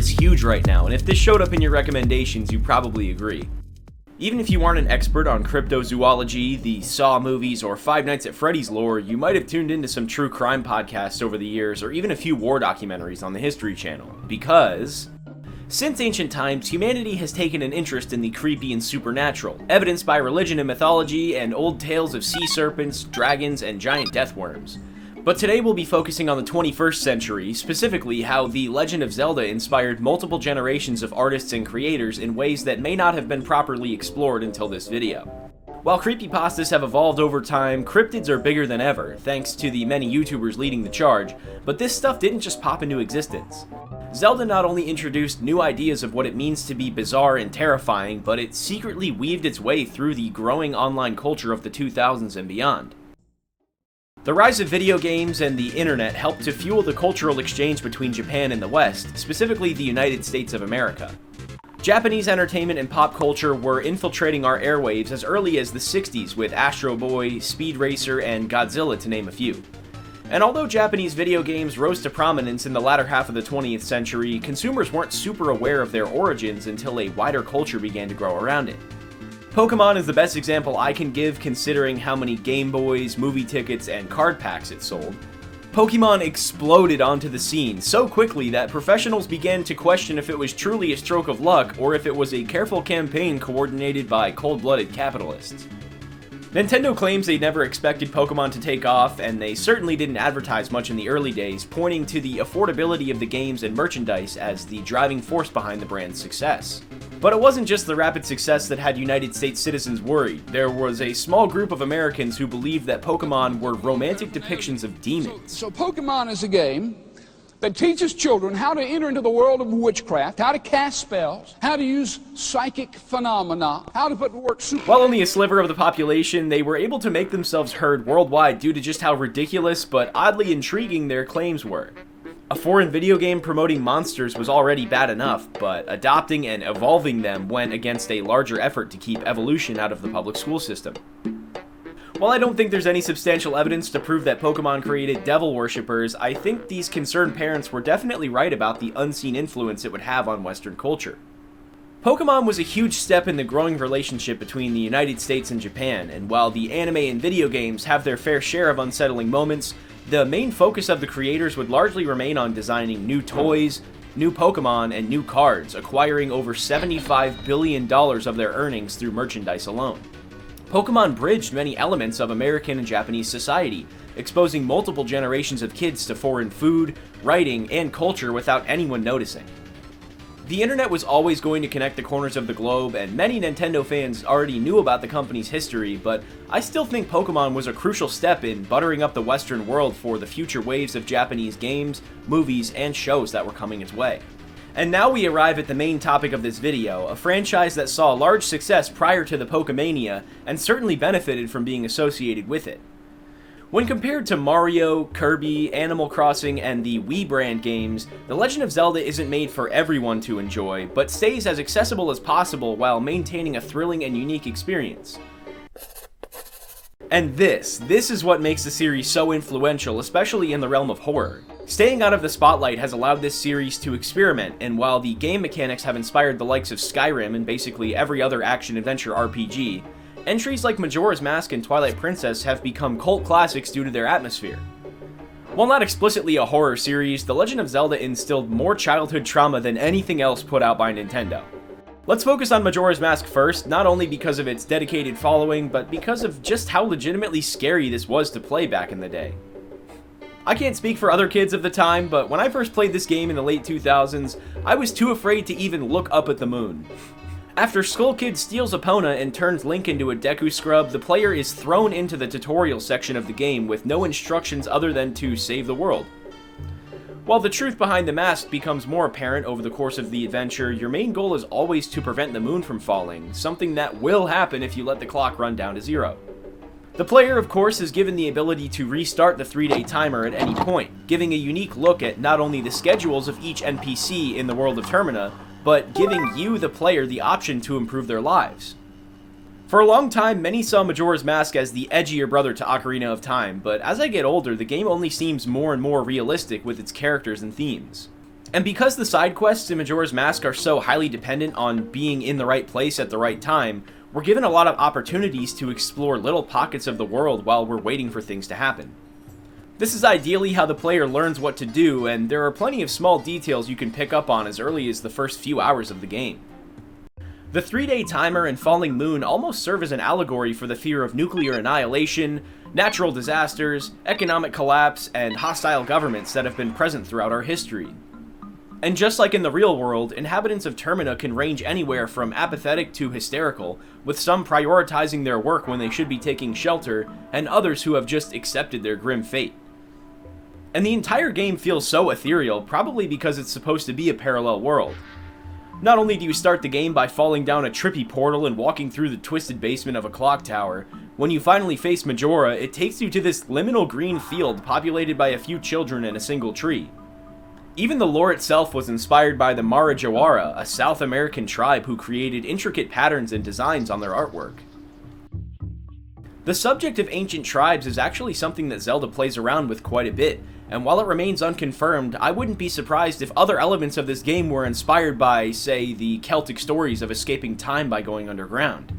is huge right now, and if this showed up in your recommendations, you probably agree. Even if you aren't an expert on cryptozoology, the Saw movies, or Five Nights at Freddy's lore, you might have tuned into some true crime podcasts over the years, or even a few war documentaries on the History Channel, because since ancient times, humanity has taken an interest in the creepy and supernatural, evidenced by religion and mythology, and old tales of sea serpents, dragons, and giant death worms. But today we'll be focusing on the 21st century, specifically how the Legend of Zelda inspired multiple generations of artists and creators in ways that may not have been properly explored until this video. While creepypastas have evolved over time, cryptids are bigger than ever, thanks to the many YouTubers leading the charge, but this stuff didn't just pop into existence. Zelda not only introduced new ideas of what it means to be bizarre and terrifying, but it secretly weaved its way through the growing online culture of the 2000s and beyond. The rise of video games and the internet helped to fuel the cultural exchange between Japan and the West, specifically the United States of America. Japanese entertainment and pop culture were infiltrating our airwaves as early as the 60s with Astro Boy, Speed Racer, and Godzilla to name a few. And although Japanese video games rose to prominence in the latter half of the 20th century, consumers weren't super aware of their origins until a wider culture began to grow around it. Pokémon is the best example I can give considering how many Game Boys, movie tickets, and card packs it sold. Pokémon exploded onto the scene so quickly that professionals began to question if it was truly a stroke of luck or if it was a careful campaign coordinated by cold-blooded capitalists. Nintendo claims they never expected Pokémon to take off, and they certainly didn't advertise much in the early days, pointing to the affordability of the games and merchandise as the driving force behind the brand's success. But it wasn't just the rapid success that had United States citizens worried. There was a small group of Americans who believed that Pokémon were romantic depictions of demons. So Pokémon is a game that teaches children how to enter into the world of witchcraft, how to cast spells, how to use psychic phenomena, how to put to work super... While only a sliver of the population, they were able to make themselves heard worldwide due to just how ridiculous but oddly intriguing their claims were. A foreign video game promoting monsters was already bad enough, but adopting and evolving them went against a larger effort to keep evolution out of the public school system. While I don't think there's any substantial evidence to prove that Pokémon created devil worshippers, I think these concerned parents were definitely right about the unseen influence it would have on Western culture. Pokémon was a huge step in the growing relationship between the United States and Japan, and while the anime and video games have their fair share of unsettling moments, the main focus of the creators would largely remain on designing new toys, new Pokémon, and new cards, acquiring over $75 billion of their earnings through merchandise alone. Pokémon bridged many elements of American and Japanese society, exposing multiple generations of kids to foreign food, writing, and culture without anyone noticing. The internet was always going to connect the corners of the globe, and many Nintendo fans already knew about the company's history, but I still think Pokémon was a crucial step in buttering up the Western world for the future waves of Japanese games, movies, and shows that were coming its way. And now we arrive at the main topic of this video, a franchise that saw large success prior to the Pokémania, and certainly benefited from being associated with it. When compared to Mario, Kirby, Animal Crossing, and the Wii brand games, The Legend of Zelda isn't made for everyone to enjoy, but stays as accessible as possible while maintaining a thrilling and unique experience. And this is what makes the series so influential, especially in the realm of horror. Staying out of the spotlight has allowed this series to experiment, and while the game mechanics have inspired the likes of Skyrim and basically every other action-adventure RPG, entries like Majora's Mask and Twilight Princess have become cult classics due to their atmosphere. While not explicitly a horror series, The Legend of Zelda instilled more childhood trauma than anything else put out by Nintendo. Let's focus on Majora's Mask first, not only because of its dedicated following, but because of just how legitimately scary this was to play back in the day. I can't speak for other kids of the time, but when I first played this game in the late 2000s, I was too afraid to even look up at the moon. After Skull Kid steals Epona and turns Link into a Deku Scrub, the player is thrown into the tutorial section of the game with no instructions other than to save the world. While the truth behind the mask becomes more apparent over the course of the adventure, your main goal is always to prevent the moon from falling, something that will happen if you let the clock run down to zero. The player, of course, is given the ability to restart the 3-day timer at any point, giving a unique look at not only the schedules of each NPC in the world of Termina, but giving you, the player, the option to improve their lives. For a long time, many saw Majora's Mask as the edgier brother to Ocarina of Time, but as I get older, the game only seems more and more realistic with its characters and themes. And because the side quests in Majora's Mask are so highly dependent on being in the right place at the right time, we're given a lot of opportunities to explore little pockets of the world while we're waiting for things to happen. This is ideally how the player learns what to do, and there are plenty of small details you can pick up on as early as the first few hours of the game. The 3-day timer and falling moon almost serve as an allegory for the fear of nuclear annihilation, natural disasters, economic collapse, and hostile governments that have been present throughout our history. And just like in the real world, inhabitants of Termina can range anywhere from apathetic to hysterical, with some prioritizing their work when they should be taking shelter, and others who have just accepted their grim fate. And the entire game feels so ethereal, probably because it's supposed to be a parallel world. Not only do you start the game by falling down a trippy portal and walking through the twisted basement of a clock tower, when you finally face Majora, it takes you to this liminal green field populated by a few children and a single tree. Even the lore itself was inspired by the Majora, a South American tribe who created intricate patterns and designs on their artwork. The subject of ancient tribes is actually something that Zelda plays around with quite a bit, and while it remains unconfirmed, I wouldn't be surprised if other elements of this game were inspired by, say, the Celtic stories of escaping time by going underground.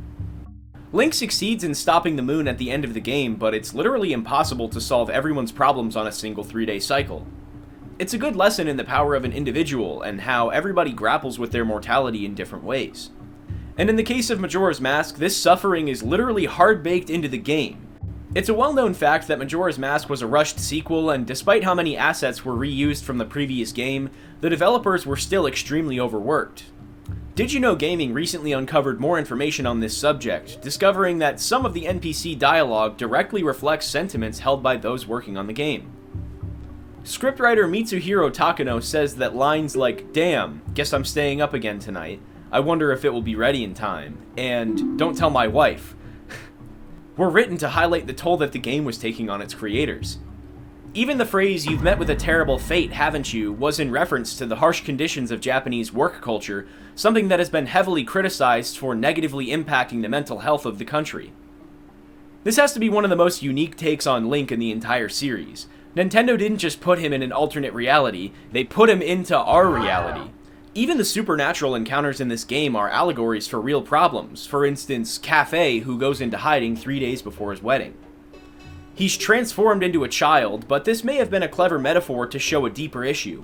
Link succeeds in stopping the moon at the end of the game, but it's literally impossible to solve everyone's problems on a single 3-day cycle. It's a good lesson in the power of an individual and how everybody grapples with their mortality in different ways. And in the case of Majora's Mask, this suffering is literally hard-baked into the game. It's a well-known fact that Majora's Mask was a rushed sequel, and despite how many assets were reused from the previous game, the developers were still extremely overworked. Did You Know Gaming recently uncovered more information on this subject, discovering that some of the NPC dialogue directly reflects sentiments held by those working on the game. Scriptwriter Mitsuhiro Takano says that lines like, "Damn, guess I'm staying up again tonight. I wonder if it will be ready in time," and "Don't tell my wife," were written to highlight the toll that the game was taking on its creators. Even the phrase, "You've met with a terrible fate, haven't you?" was in reference to the harsh conditions of Japanese work culture, something that has been heavily criticized for negatively impacting the mental health of the country. This has to be one of the most unique takes on Link in the entire series. Nintendo didn't just put him in an alternate reality, they put him into our reality. Even the supernatural encounters in this game are allegories for real problems. For instance, Cafe, who goes into hiding 3 days before his wedding. He's transformed into a child, but this may have been a clever metaphor to show a deeper issue.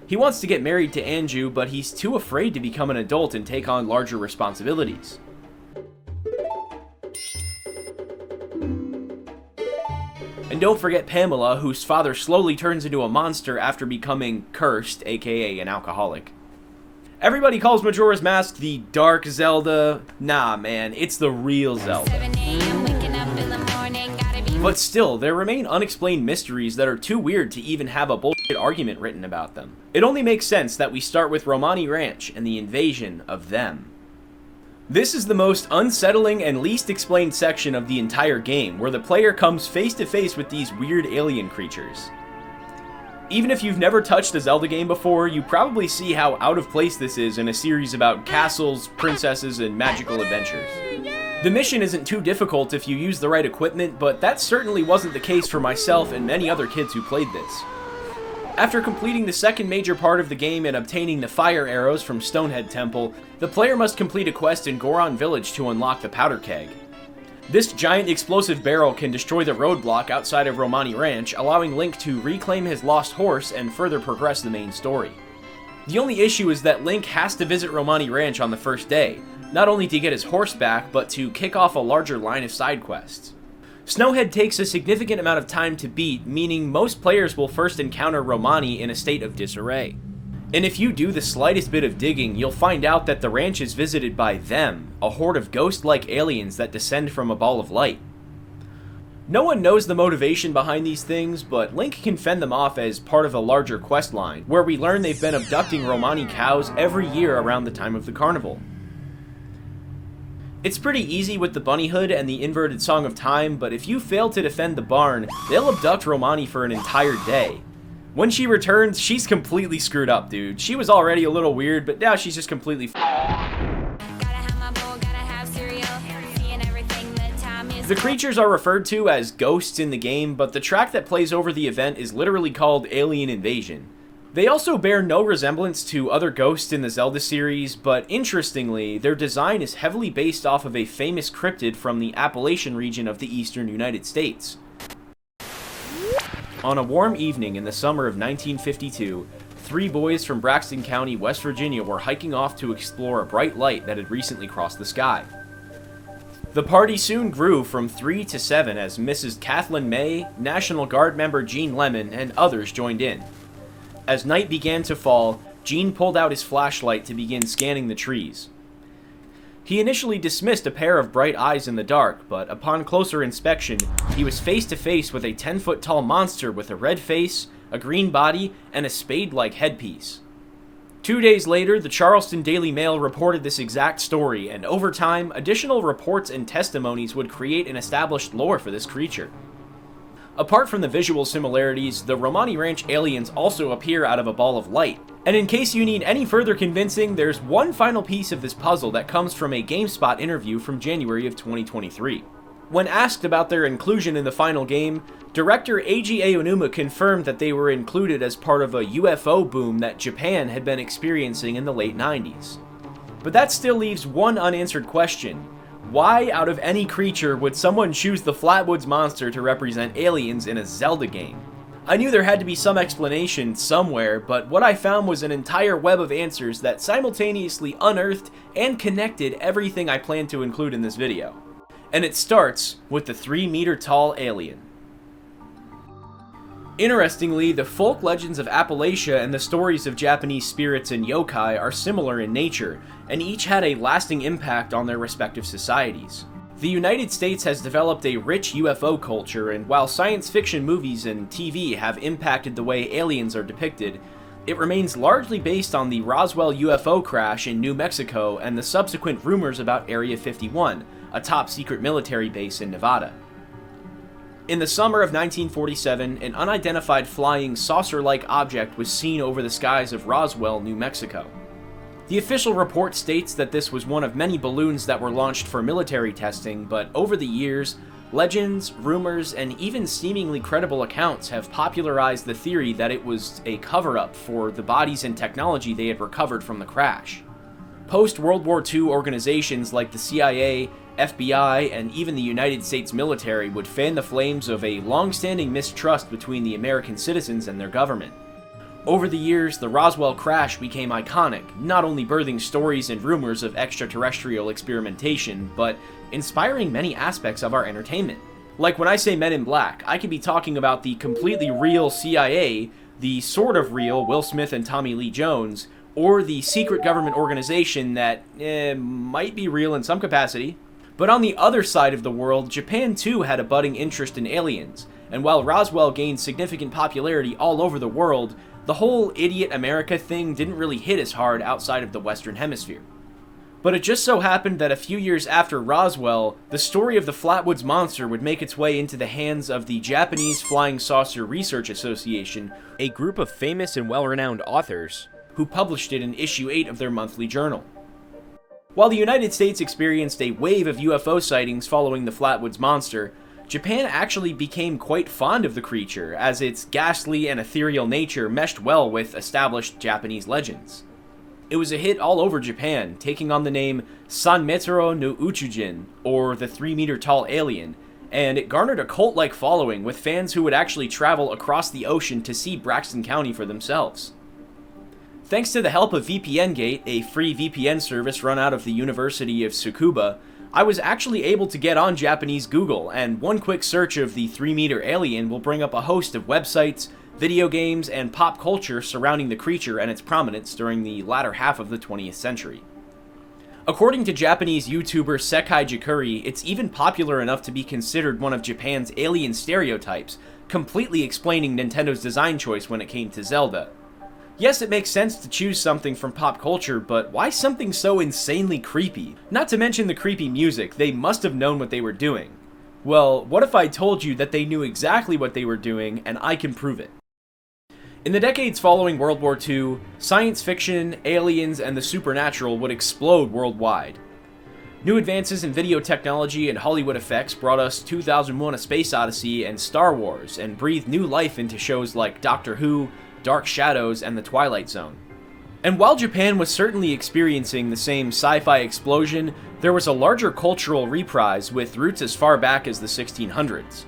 He wants to get married to Anju, but he's too afraid to become an adult and take on larger responsibilities. And don't forget Pamela, whose father slowly turns into a monster after becoming cursed, aka an alcoholic. Everybody calls Majora's Mask the Dark Zelda. Nah, man, it's the real Zelda. But still, there remain unexplained mysteries that are too weird to even have a bullshit argument written about them. It only makes sense that we start with Romani Ranch and the invasion of them. This is the most unsettling and least explained section of the entire game, where the player comes face to face with these weird alien creatures. Even if you've never touched a Zelda game before, you probably see how out of place this is in a series about castles, princesses, and magical adventures. The mission isn't too difficult if you use the right equipment, but that certainly wasn't the case for myself and many other kids who played this. After completing the second major part of the game and obtaining the fire arrows from Stonehead Temple, the player must complete a quest in Goron Village to unlock the powder keg. This giant explosive barrel can destroy the roadblock outside of Romani Ranch, allowing Link to reclaim his lost horse and further progress the main story. The only issue is that Link has to visit Romani Ranch on the first day, not only to get his horse back, but to kick off a larger line of side quests. Snowhead takes a significant amount of time to beat, meaning most players will first encounter Romani in a state of disarray. And if you do the slightest bit of digging, you'll find out that the ranch is visited by them, a horde of ghost-like aliens that descend from a ball of light. No one knows the motivation behind these things, but Link can fend them off as part of a larger quest line, where we learn they've been abducting Romani cows every year around the time of the carnival. It's pretty easy with the bunny hood and the inverted Song of Time, but if you fail to defend the barn, they'll abduct Romani for an entire day. When she returns, she's completely screwed up, dude. She was already a little weird, but now she's just completely The creatures are referred to as ghosts in the game, but the track that plays over the event is literally called Alien Invasion. They also bear no resemblance to other ghosts in the Zelda series, but interestingly, their design is heavily based off of a famous cryptid from the Appalachian region of the eastern United States. On a warm evening in the summer of 1952, 3 boys from Braxton County, West Virginia were hiking off to explore a bright light that had recently crossed the sky. The party soon grew from 3 to 7 as Mrs. Kathleen May, National Guard member Gene Lemon, and others joined in. As night began to fall, Gene pulled out his flashlight to begin scanning the trees. He initially dismissed a pair of bright eyes in the dark, but upon closer inspection, he was face to face with a 10-foot-tall monster with a red face, a green body, and a spade-like headpiece. 2 days later, the Charleston Daily Mail reported this exact story, and over time, additional reports and testimonies would create an established lore for this creature. Apart from the visual similarities, the Romani Ranch aliens also appear out of a ball of light. And in case you need any further convincing, there's one final piece of this puzzle that comes from a GameSpot interview from January of 2023. When asked about their inclusion in the final game, director Eiji Aonuma confirmed that they were included as part of a UFO boom that Japan had been experiencing in the late 90s. But that still leaves one unanswered question. Why, out of any creature, would someone choose the Flatwoods Monster to represent aliens in a Zelda game? I knew there had to be some explanation somewhere, but what I found was an entire web of answers that simultaneously unearthed and connected everything I planned to include in this video. And it starts with the 3-meter-tall alien. Interestingly, the folk legends of Appalachia and the stories of Japanese spirits and yokai are similar in nature, and each had a lasting impact on their respective societies. The United States has developed a rich UFO culture, and while science fiction movies and TV have impacted the way aliens are depicted, it remains largely based on the Roswell UFO crash in New Mexico and the subsequent rumors about Area 51, a top-secret military base in Nevada. In the summer of 1947, an unidentified flying saucer-like object was seen over the skies of Roswell, New Mexico. The official report states that this was one of many balloons that were launched for military testing, but over the years, legends, rumors, and even seemingly credible accounts have popularized the theory that it was a cover-up for the bodies and technology they had recovered from the crash. Post-World War II organizations like the CIA, FBI, and even the United States military would fan the flames of a long-standing mistrust between the American citizens and their government. Over the years, the Roswell crash became iconic, not only birthing stories and rumors of extraterrestrial experimentation, but inspiring many aspects of our entertainment. Like when I say Men in Black, I could be talking about the completely real CIA, the sort of real Will Smith and Tommy Lee Jones, or the secret government organization that might be real in some capacity. But on the other side of the world, Japan too had a budding interest in aliens, and while Roswell gained significant popularity all over the world, the whole Idiot America thing didn't really hit as hard outside of the Western Hemisphere. But it just so happened that a few years after Roswell, the story of the Flatwoods Monster would make its way into the hands of the Japanese Flying Saucer Research Association, a group of famous and well-renowned authors, who published it in issue 8 of their monthly journal. While the United States experienced a wave of UFO sightings following the Flatwoods Monster, Japan actually became quite fond of the creature, as its ghastly and ethereal nature meshed well with established Japanese legends. It was a hit all over Japan, taking on the name Sanmetaro no Uchujin, or the 3-meter-tall alien, and it garnered a cult-like following with fans who would actually travel across the ocean to see Braxton County for themselves. Thanks to the help of VPNgate, a free VPN service run out of the University of Tsukuba, I was actually able to get on Japanese Google, and one quick search of the 3-meter alien will bring up a host of websites, video games, and pop culture surrounding the creature and its prominence during the latter half of the 20th century. According to Japanese YouTuber Sekai Jikuri, it's even popular enough to be considered one of Japan's alien stereotypes, completely explaining Nintendo's design choice when it came to Zelda. Yes, it makes sense to choose something from pop culture, but why something so insanely creepy? Not to mention the creepy music, they must have known what they were doing. Well, what if I told you that they knew exactly what they were doing, and I can prove it? In the decades following World War II, science fiction, aliens, and the supernatural would explode worldwide. New advances in video technology and Hollywood effects brought us 2001: A Space Odyssey and Star Wars, and breathed new life into shows like Doctor Who, Dark Shadows, and The Twilight Zone. And while Japan was certainly experiencing the same sci-fi explosion, there was a larger cultural reprise with roots as far back as the 1600s.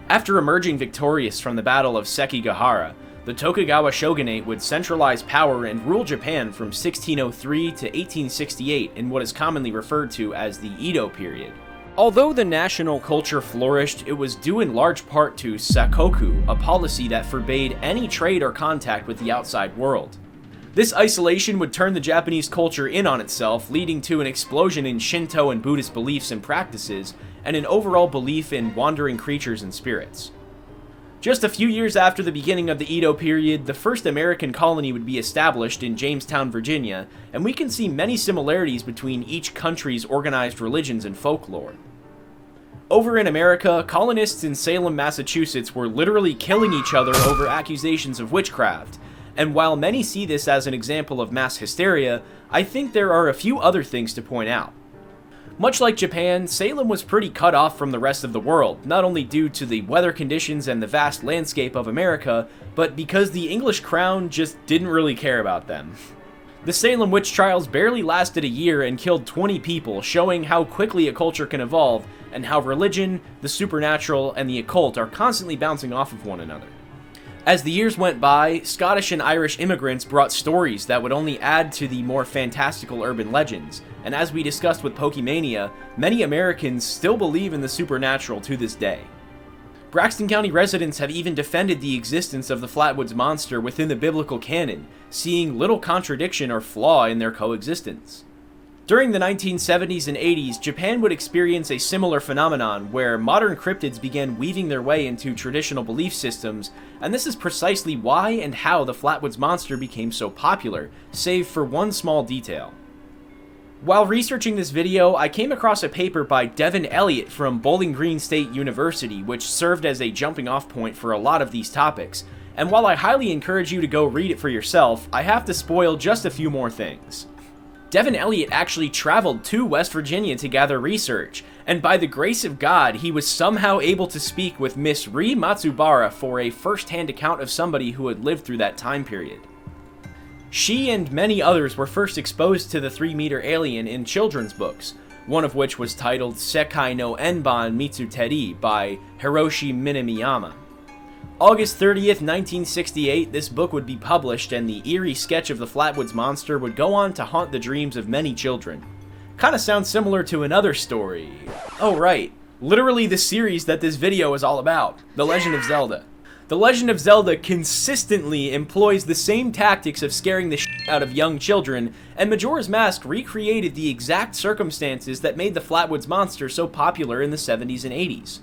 After emerging victorious from the Battle of Sekigahara, the Tokugawa shogunate would centralize power and rule Japan from 1603 to 1868 in what is commonly referred to as the Edo Period. Although the national culture flourished, it was due in large part to sakoku, a policy that forbade any trade or contact with the outside world. This isolation would turn the Japanese culture in on itself, leading to an explosion in Shinto and Buddhist beliefs and practices, and an overall belief in wandering creatures and spirits. Just a few years after the beginning of the Edo period, the first American colony would be established in Jamestown, Virginia, and we can see many similarities between each country's organized religions and folklore. Over in America, colonists in Salem, Massachusetts were literally killing each other over accusations of witchcraft, and while many see this as an example of mass hysteria, I think there are a few other things to point out. Much like Japan, Salem was pretty cut off from the rest of the world, not only due to the weather conditions and the vast landscape of America, but because the English crown just didn't really care about them. The Salem witch trials barely lasted a year and killed 20 people, showing how quickly a culture can evolve, and how religion, the supernatural, and the occult are constantly bouncing off of one another. As the years went by, Scottish and Irish immigrants brought stories that would only add to the more fantastical urban legends, and as we discussed with Pokémania, many Americans still believe in the supernatural to this day. Braxton County residents have even defended the existence of the Flatwoods Monster within the biblical canon, seeing little contradiction or flaw in their coexistence. During the 1970s and 80s, Japan would experience a similar phenomenon where modern cryptids began weaving their way into traditional belief systems, and this is precisely why and how the Flatwoods Monster became so popular, save for one small detail. While researching this video, I came across a paper by Devin Elliott from Bowling Green State University, which served as a jumping off point for a lot of these topics, and while I highly encourage you to go read it for yourself, I have to spoil just a few more things. Devin Elliott actually traveled to West Virginia to gather research, and by the grace of God, he was somehow able to speak with Miss Rie Matsubara for a first-hand account of somebody who had lived through that time period. She and many others were first exposed to the 3-meter alien in children's books, one of which was titled Sekai no Enban Mitsuteri by Hiroshi Minamiyama. August 30th, 1968, this book would be published, and the eerie sketch of the Flatwoods Monster would go on to haunt the dreams of many children. Kinda sounds similar to another story. Oh right, literally the series that this video is all about, The Legend of Zelda. The Legend of Zelda consistently employs the same tactics of scaring the shit out of young children, and Majora's Mask recreated the exact circumstances that made the Flatwoods Monster so popular in the 70s and 80s.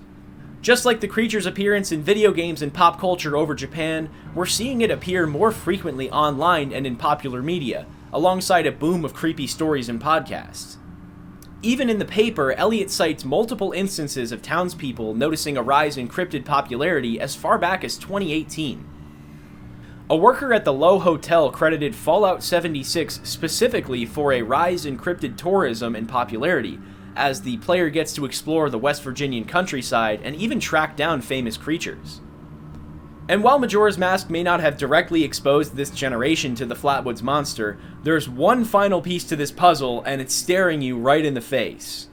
Just like the creature's appearance in video games and pop culture over Japan, we're seeing it appear more frequently online and in popular media, alongside a boom of creepy stories and podcasts. Even in the paper, Elliott cites multiple instances of townspeople noticing a rise in cryptid popularity as far back as 2018. A worker at the Lowe Hotel credited Fallout 76 specifically for a rise in cryptid tourism and popularity, as the player gets to explore the West Virginian countryside and even track down famous creatures. And while Majora's Mask may not have directly exposed this generation to the Flatwoods Monster, there's one final piece to this puzzle, and it's staring you right in the face.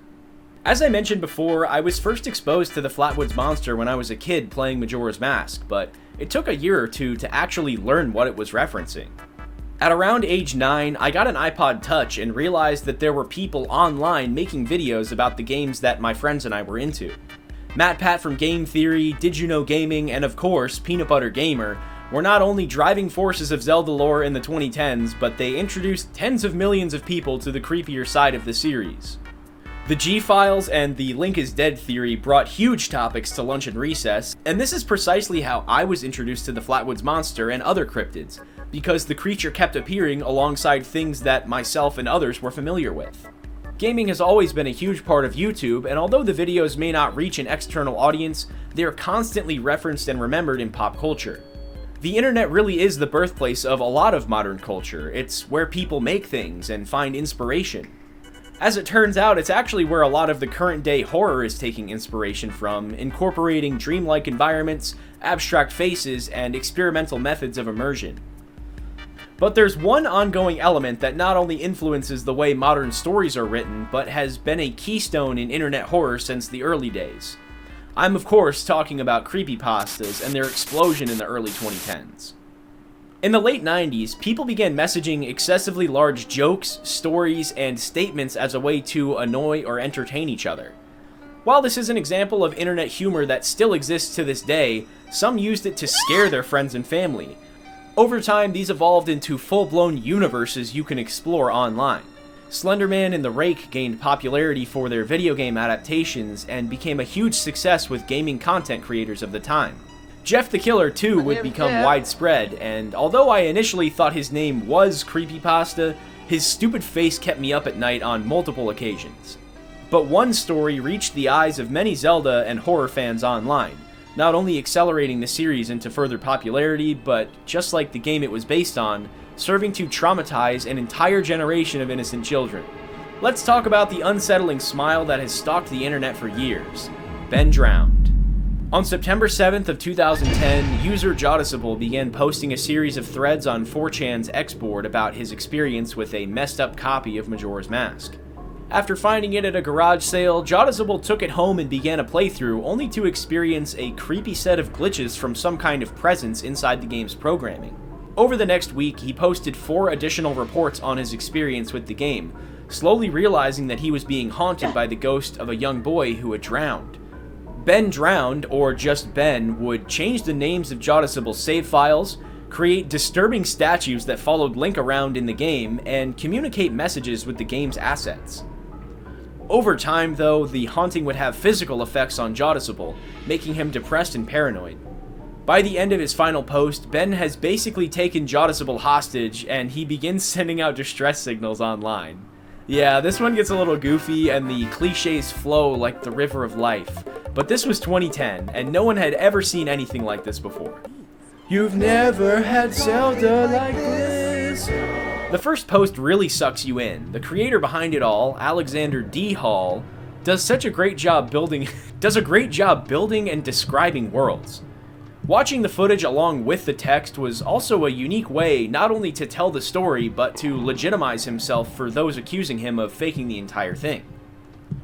As I mentioned before, I was first exposed to the Flatwoods Monster when I was a kid playing Majora's Mask, but it took a year or two to actually learn what it was referencing. At around age 9, I got an iPod Touch and realized that there were people online making videos about the games that my friends and I were into. Matt Pat from Game Theory, Did You Know Gaming, and of course, Peanut Butter Gamer were not only driving forces of Zelda lore in the 2010s, but they introduced tens of millions of people to the creepier side of the series. The G-Files and the Link is Dead theory brought huge topics to lunch and recess, and this is precisely how I was introduced to the Flatwoods Monster and other cryptids, because the creature kept appearing alongside things that myself and others were familiar with. Gaming has always been a huge part of YouTube, and although the videos may not reach an external audience, they are constantly referenced and remembered in pop culture. The internet really is the birthplace of a lot of modern culture. It's where people make things and find inspiration. As it turns out, it's actually where a lot of the current day horror is taking inspiration from, incorporating dreamlike environments, abstract faces, and experimental methods of immersion. But there's one ongoing element that not only influences the way modern stories are written, but has been a keystone in internet horror since the early days. I'm of course talking about creepypastas and their explosion in the early 2010s. In the late 90s, people began messaging excessively large jokes, stories, and statements as a way to annoy or entertain each other. While this is an example of internet humor that still exists to this day, some used it to scare their friends and family. Over time, these evolved into full-blown universes you can explore online. Slenderman and The Rake gained popularity for their video game adaptations and became a huge success with gaming content creators of the time. Jeff the Killer too would become widespread, and although I initially thought his name was Creepypasta, his stupid face kept me up at night on multiple occasions. But one story reached the eyes of many Zelda and horror fans online, not only accelerating the series into further popularity, but just like the game it was based on, serving to traumatize an entire generation of innocent children. Let's talk about the unsettling smile that has stalked the internet for years. Ben Drowned. On September 7th of 2010, user Jodicible began posting a series of threads on 4chan's X-board about his experience with a messed up copy of Majora's Mask. After finding it at a garage sale, Jodicible took it home and began a playthrough, only to experience a creepy set of glitches from some kind of presence inside the game's programming. Over the next week, he posted 4 additional reports on his experience with the game, slowly realizing that he was being haunted by the ghost of a young boy who had drowned. Ben Drowned, or just Ben, would change the names of Jodicible's save files, create disturbing statues that followed Link around in the game, and communicate messages with the game's assets. Over time, though, the haunting would have physical effects on Jodicible, making him depressed and paranoid. By the end of his final post, Ben has basically taken Jodicible hostage, and he begins sending out distress signals online. Yeah, this one gets a little goofy, and the cliches flow like the river of life. But this was 2010, and no one had ever seen anything like this before. You've never had Zelda like this. The first post really sucks you in. The creator behind it all, Alexander D. Hall, does a great job building and describing worlds. Watching the footage along with the text was also a unique way not only to tell the story, but to legitimize himself for those accusing him of faking the entire thing.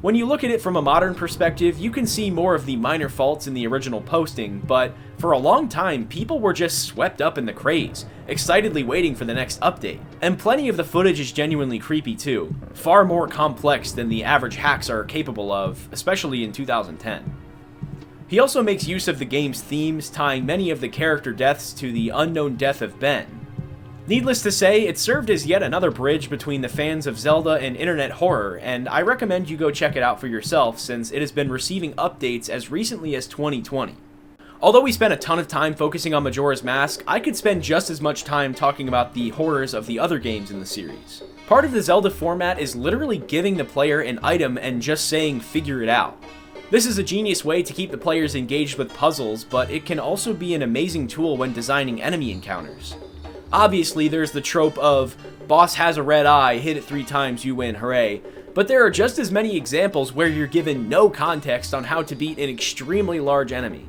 When you look at it from a modern perspective, you can see more of the minor faults in the original posting, but for a long time, people were just swept up in the craze, excitedly waiting for the next update. And plenty of the footage is genuinely creepy too, far more complex than the average hacks are capable of, especially in 2010. He also makes use of the game's themes, tying many of the character deaths to the unknown death of Ben. Needless to say, it served as yet another bridge between the fans of Zelda and internet horror, and I recommend you go check it out for yourself since it has been receiving updates as recently as 2020. Although we spent a ton of time focusing on Majora's Mask, I could spend just as much time talking about the horrors of the other games in the series. Part of the Zelda format is literally giving the player an item and just saying, "figure it out." This is a genius way to keep the players engaged with puzzles, but it can also be an amazing tool when designing enemy encounters. Obviously, there's the trope of, boss has a red eye, hit it 3 times, you win, hooray. But there are just as many examples where you're given no context on how to beat an extremely large enemy.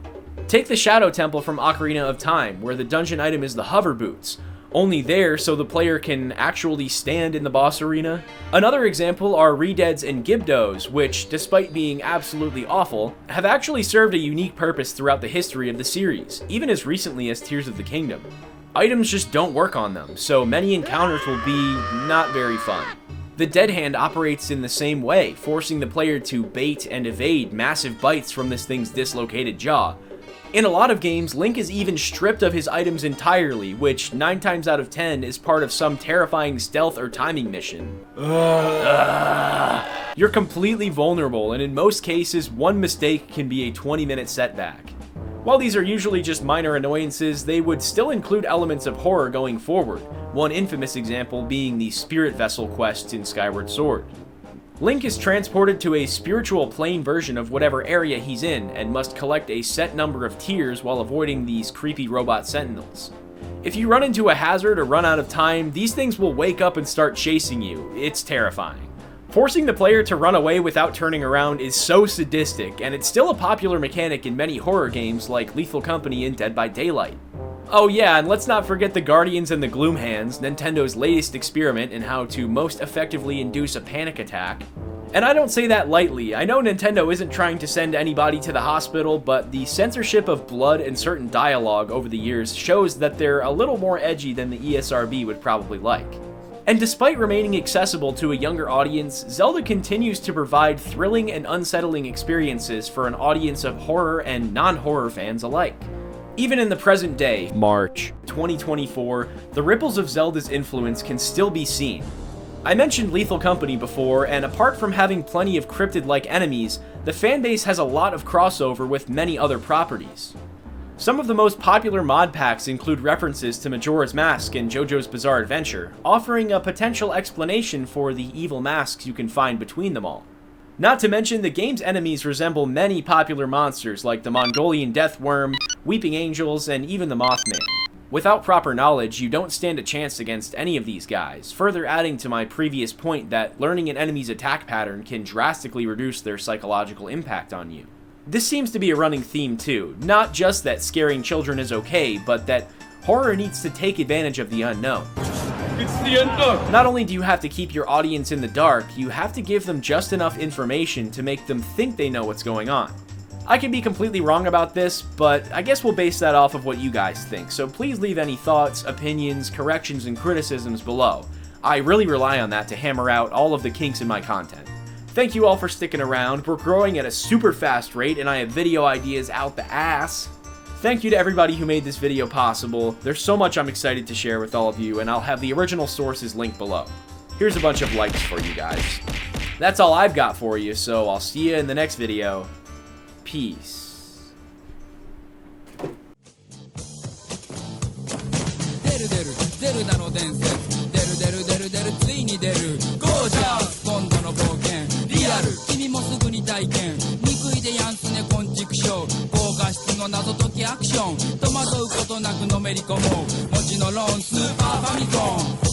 Take the Shadow Temple from Ocarina of Time, where the dungeon item is the hover boots, only there so the player can actually stand in the boss arena. Another example are Redeads and Gibdos, which, despite being absolutely awful, have actually served a unique purpose throughout the history of the series, even as recently as Tears of the Kingdom. Items just don't work on them, so many encounters will be not very fun. The Dead Hand operates in the same way, forcing the player to bait and evade massive bites from this thing's dislocated jaw. In a lot of games, Link is even stripped of his items entirely, which 9 times out of 10 is part of some terrifying stealth or timing mission. You're completely vulnerable, and in most cases, one mistake can be a 20-minute setback. While these are usually just minor annoyances, they would still include elements of horror going forward, one infamous example being the Spirit Vessel quest in Skyward Sword. Link is transported to a spiritual plane version of whatever area he's in, and must collect a set number of tears while avoiding these creepy robot sentinels. If you run into a hazard or run out of time, these things will wake up and start chasing you. It's terrifying. Forcing the player to run away without turning around is so sadistic, and it's still a popular mechanic in many horror games like Lethal Company and Dead by Daylight. Oh yeah, and let's not forget the Guardians and the Gloom Hands, Nintendo's latest experiment in how to most effectively induce a panic attack. And I don't say that lightly. I know Nintendo isn't trying to send anybody to the hospital, but the censorship of blood and certain dialogue over the years shows that they're a little more edgy than the ESRB would probably like. And despite remaining accessible to a younger audience, Zelda continues to provide thrilling and unsettling experiences for an audience of horror and non-horror fans alike. Even in the present day, March 2024, the ripples of Zelda's influence can still be seen. I mentioned Lethal Company before, and apart from having plenty of cryptid-like enemies, the fanbase has a lot of crossover with many other properties. Some of the most popular mod packs include references to Majora's Mask and JoJo's Bizarre Adventure, offering a potential explanation for the evil masks you can find between them all. Not to mention, the game's enemies resemble many popular monsters like the Mongolian Death Worm, Weeping Angels, and even the Mothman. Without proper knowledge, you don't stand a chance against any of these guys, further adding to my previous point that learning an enemy's attack pattern can drastically reduce their psychological impact on you. This seems to be a running theme too, not just that scaring children is okay, but that horror needs to take advantage of the unknown. It's the unknown! Not only do you have to keep your audience in the dark, you have to give them just enough information to make them think they know what's going on. I could be completely wrong about this, but I guess we'll base that off of what you guys think, so please leave any thoughts, opinions, corrections, and criticisms below. I really rely on that to hammer out all of the kinks in my content. Thank you all for sticking around. We're growing at a super fast rate, and I have video ideas out the ass. Thank you to everybody who made this video possible. There's so much I'm excited to share with all of you, and I'll have the original sources linked below. Here's a bunch of likes for you guys. That's all I've got for you, so I'll see you in the next video. Peace. Ssuper Famicom